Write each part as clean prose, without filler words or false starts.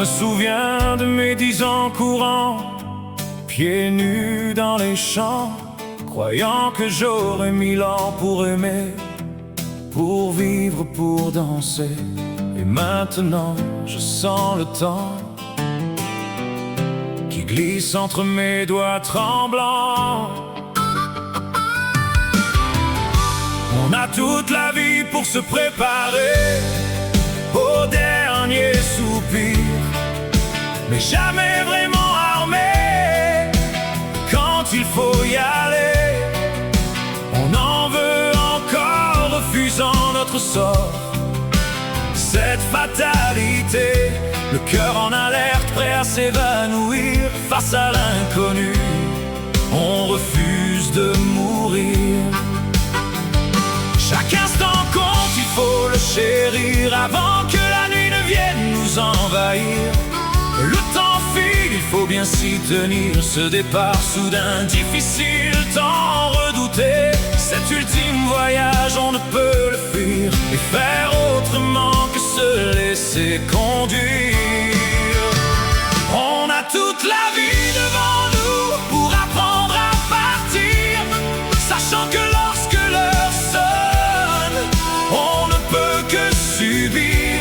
souviens de mes 10 ans courant, pieds nus dans les champs, croyant que j'aurais 1000 ans pour aimer, pour vivre, pour danser. Et maintenant, je sens le temps qui glisse entre mes doigts tremblants. On a toute la vie pour se préparer au dernier soupir, mais jamais vraiment armé quand il faut y aller. On en veut encore, refusant notre sort. Cette fatalité, le cœur en alerte, prêt à s'évanouir face à l'inconnu. On refuse de mourir. Chaque instant compte, il faut le chérir avant que la nuit ne vienne nous envahir. Le temps file, il faut bien s'y tenir. Ce départ soudain, difficile, tant redouté. Cet ultime voyage, on ne peut le fuir et faire autrement que se laisser conduire. On a toute la vie devant nous pour apprendre à partir, sachant que lorsque l'heure sonne, on ne peut que subir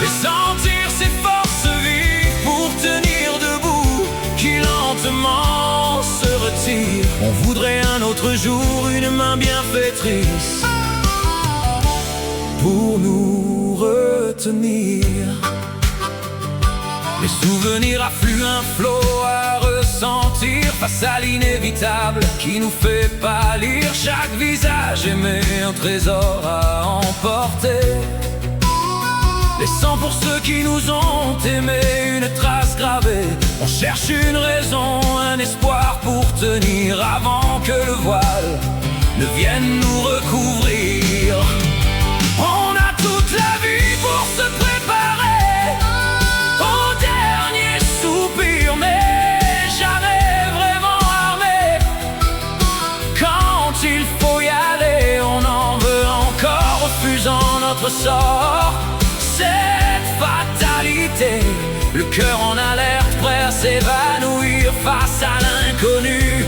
et sentir ses forces vives pour tenir debout, qui lentement se retire. On voudrait un autre jour, une main bienfaitrice pour nous retenir. Les souvenirs affluent, un flot à ressentir face à l'inévitable qui nous fait pâlir. Chaque visage aimé, un trésor à emporter, laissant pour ceux qui nous ont aimés une trace gravée. On cherche une raison, un espoir pour tenir avant que le voile ne vienne nous recouvrir. On a toute la vie pour se préparer au dernier soupir, mais jamais vraiment armé quand il faut y aller. On en veut encore, refusant notre sort. Cette fatalité, le cœur en alerte, prêt à s'évanouir face à l'inconnu.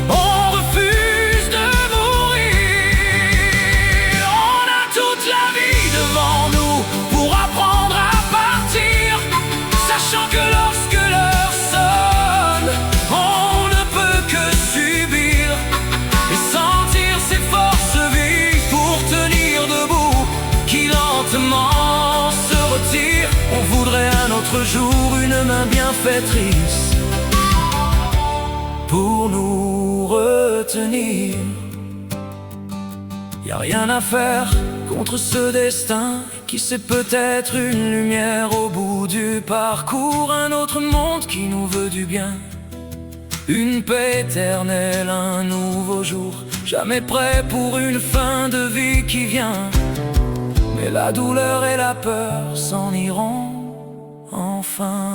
On refuse de mourir. On a toute la vie devant nous pour apprendre à partir, sachant que lorsque l'heure sonne, on ne peut que subir et sentir ses forces vives pour tenir debout, qui lentement se retire. On voudrait un autre jour, une main bienfaitrice pour nous retenir. Y a rien à faire contre ce destin qui sait peut-être une lumière au bout du parcours. Un autre monde qui nous veut du bien, une paix éternelle, un nouveau jour. Jamais prêt pour une fin de vie qui vient, mais la douleur et la peur s'en iront enfin.